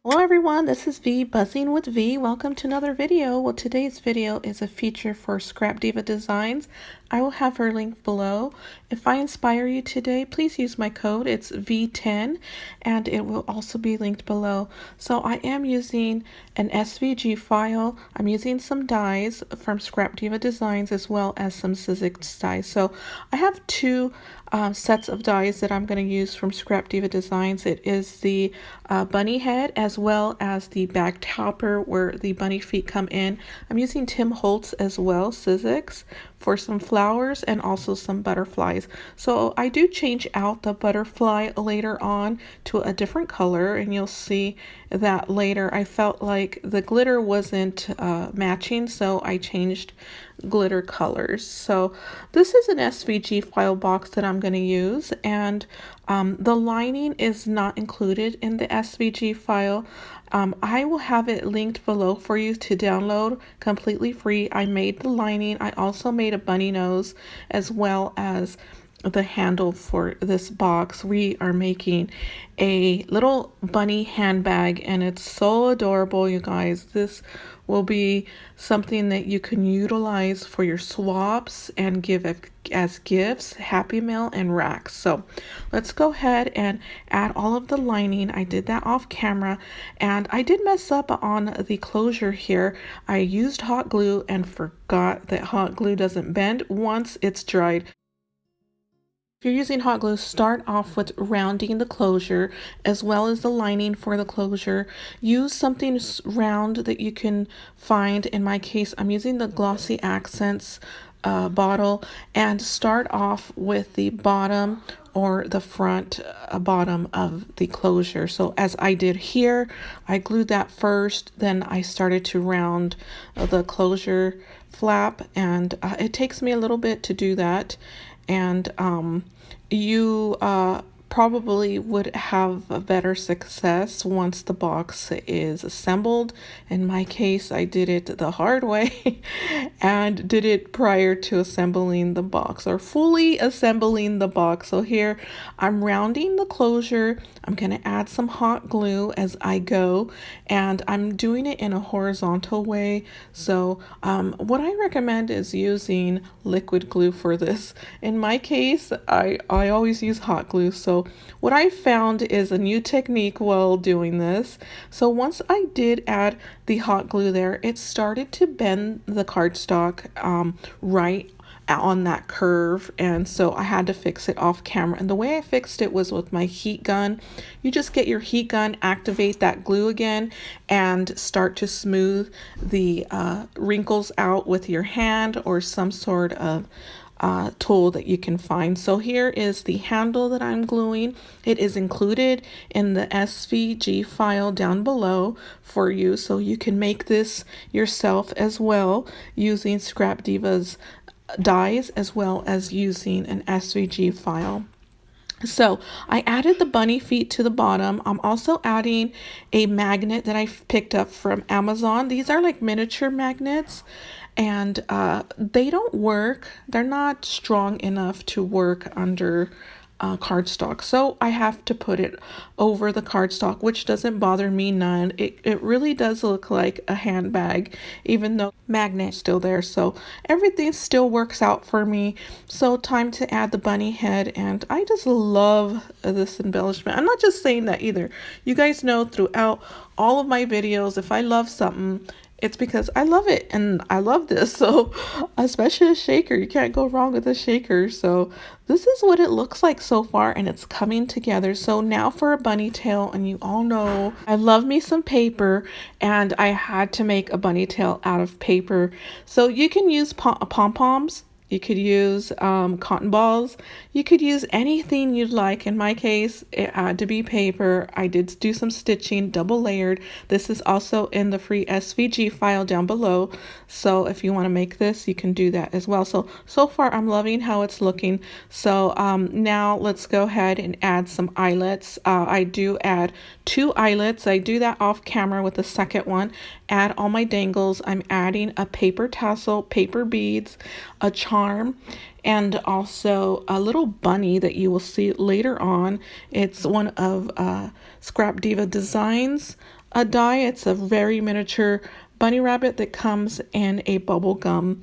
Hello everyone, this is V, Buzzing with V. Welcome to another video. Well, today's video is a feature for Scrap Diva Designs. I will have her link below. If I inspire you today, please use my code. It's V10 and it will also be linked below. So I am using an SVG file. I'm using some dies from Scrap Diva Designs as well as some Sizzix dies. So I have two sets of dies that I'm going to use from Scrap Diva Designs. It is the bunny head as well as the bag topper where the bunny feet come in. I'm using Tim Holtz as well, Sizzix, for some flowers and also some butterflies. So I do change out the butterfly later on to a different color, and you'll see that later. I felt like the glitter wasn't matching, so I changed glitter colors. So this is an SVG file box that I'm going to use, and the lining is not included in the SVG file. I will have it linked below for you to download completely free. I made the lining. I also made a bunny nose as well as the handle for this box. We are making a little bunny handbag and it's so adorable, you guys. This will be something that you can utilize for your swaps and give as gifts, Happy Mail, and racks. So let's go ahead and add all of the lining. I did that off camera and I did mess up on the closure here. I used hot glue and forgot that hot glue doesn't bend once it's dried. If you're using hot glue, start off with rounding the closure as well as the lining for the closure. Use something round that you can find. In my case, I'm using the Glossy Accents bottle, and start off with the bottom or the front bottom of the closure. So as I did here, I glued that first, then I started to round the closure flap, and it takes me a little bit to do that. And you probably would have a better success once the box is assembled. In my case, I did it the hard way and did it prior to assembling the box, or fully assembling the box. So here I'm rounding the closure. I'm going to add some hot glue as I go, and I'm doing it in a horizontal way. So what I recommend is using liquid glue for this. In my case, I always use hot glue. So what I found is a new technique while doing this. So once I did add the hot glue there, it started to bend the cardstock right on that curve, and so I had to fix it off camera. And the way I fixed it was with my heat gun. You just get your heat gun, activate that glue again, and start to smooth the wrinkles out with your hand or some sort of tool that you can find. So here is the handle that I'm gluing. It is included in the SVG file down below for you, so you can make this yourself as well using Scrap Diva's dies as well as using an SVG file. So I added the bunny feet to the bottom. I'm also adding a magnet that I picked up from Amazon. These are like miniature magnets, and they don't work. They're not strong enough to work under cardstock. So I have to put it over the cardstock, which doesn't bother me none. It really does look like a handbag, even though magnet's still there. So everything still works out for me. So time to add the bunny head, and I just love this embellishment. I'm not just saying that either. You guys know throughout all of my videos, if I love something, it's because I love it and I love this. So especially a shaker, you can't go wrong with a shaker. So this is what it looks like so far, and it's coming together. So now for a bunny tail, and you all know I love me some paper, and I had to make a bunny tail out of paper. So you can use pom-poms. You could use cotton balls. You could use anything you'd like. In my case, it had to be paper. I did do some stitching, double layered. This is also in the free SVG file down below. So if you want to make this, you can do that as well. So far, I'm loving how it's looking. So now let's go ahead and add some eyelets. I do add 2 eyelets. I do that off camera with the second one. Add all my dangles. I'm adding a paper tassel, paper beads, a charm, and also a little bunny that you will see later on. It's one of Scrap Diva Designs die. It's a very miniature bunny rabbit that comes in a bubble gum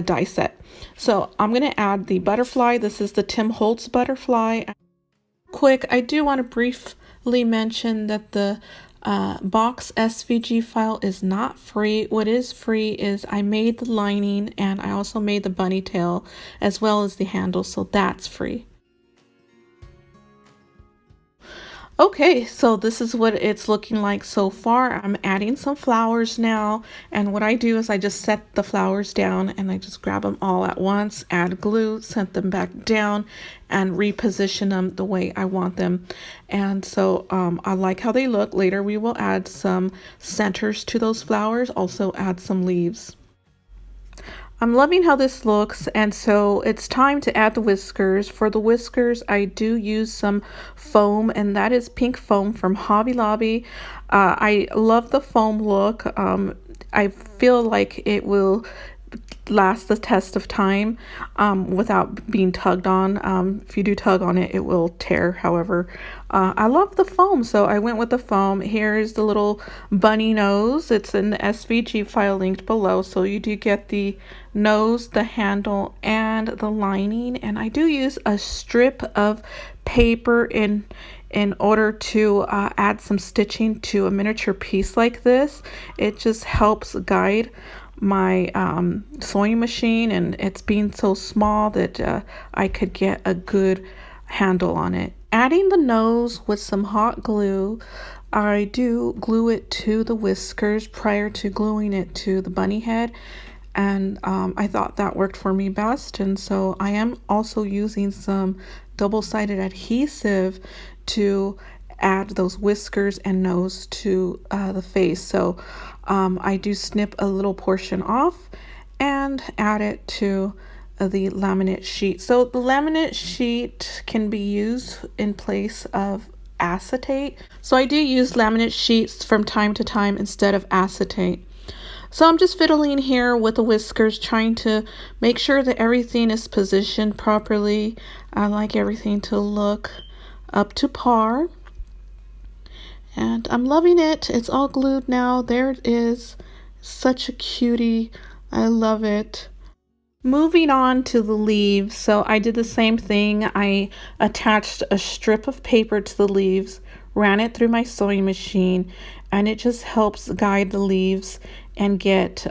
die set. So I'm going to add the butterfly. This is the Tim Holtz butterfly. Quick, I do want to briefly mention that the box SVG file is not free. What is free is I made the lining and I also made the bunny tail as well as the handle, so that's free. Okay, so this is what it's looking like so far. I'm adding some flowers now, and what I do is I just set the flowers down and I just grab them all at once, add glue, set them back down, and reposition them the way I want them. And so I like how they look. Later we will add some centers to those flowers, also add some leaves. I'm loving how this looks, and so it's time to add the whiskers. For the whiskers, I do use some foam, and that is pink foam from Hobby Lobby. I love the foam look. I feel like it will last the test of time without being tugged on. If you do tug on it, it will tear. However, I love the foam, so I went with the foam. Here's the little bunny nose. It's in the SVG file linked below, so you do get the nose, the handle, and the lining. And I do use a strip of paper in order to add some stitching to a miniature piece like this. It just helps guide my sewing machine, and it's being so small that I could get a good handle on it. Adding the nose with some hot glue, I do glue it to the whiskers prior to gluing it to the bunny head, and I thought that worked for me best. And so I am also using some double-sided adhesive to add those whiskers and nose to the face. So I do snip a little portion off and add it to the laminate sheet. So the laminate sheet can be used in place of acetate. So I do use laminate sheets from time to time instead of acetate. So I'm just fiddling here with the whiskers, trying to make sure that everything is positioned properly. I like everything to look up to par. And I'm loving it. It's all glued now. There it is. Such a cutie. I love it. Moving on to the leaves. So I did the same thing. I attached a strip of paper to the leaves, ran it through my sewing machine, and it just helps guide the leaves and get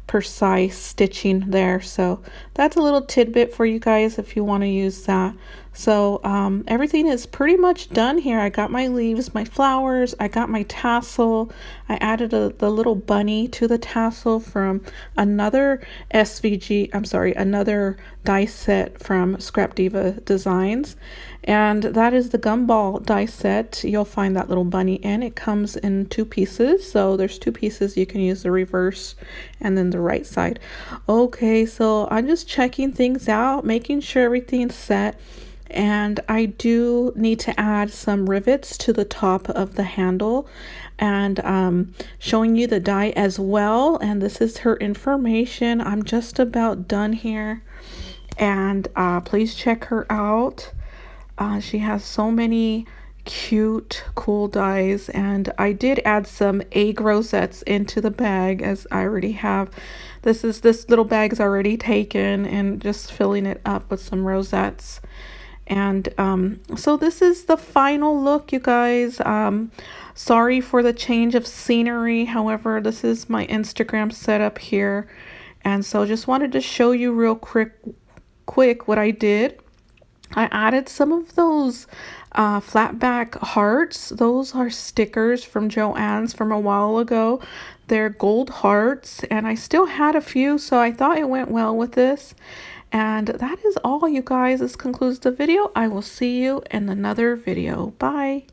precise stitching there. So that's a little tidbit for you guys if you want to use that. So everything is pretty much done here. I got my leaves, my flowers, I got my tassel. I added the little bunny to the tassel from another another die set from Scrap Diva Designs. And that is the gumball die set. You'll find that little bunny in. It comes in 2 pieces. So there's 2 pieces. You can use the reverse and then the right side. Okay, so I'm just checking things out, making sure everything's set. And I do need to add some rivets to the top of the handle, and showing you the die as well. And this is her information. I'm just about done here, and please check her out. She has so many cute, cool dies, and I did add some egg rosettes into the bag, as I already have. This little bag is already taken, and just filling it up with some rosettes. And so this is the final look, you guys. Sorry for the change of scenery. However, this is my Instagram setup here. And so just wanted to show you real quick what I did. I added some of those flat back hearts. Those are stickers from Joann's from a while ago. They're gold hearts, and I still had a few, so I thought it went well with this. And that is all, you guys. This concludes the video. I will see you in another video. Bye.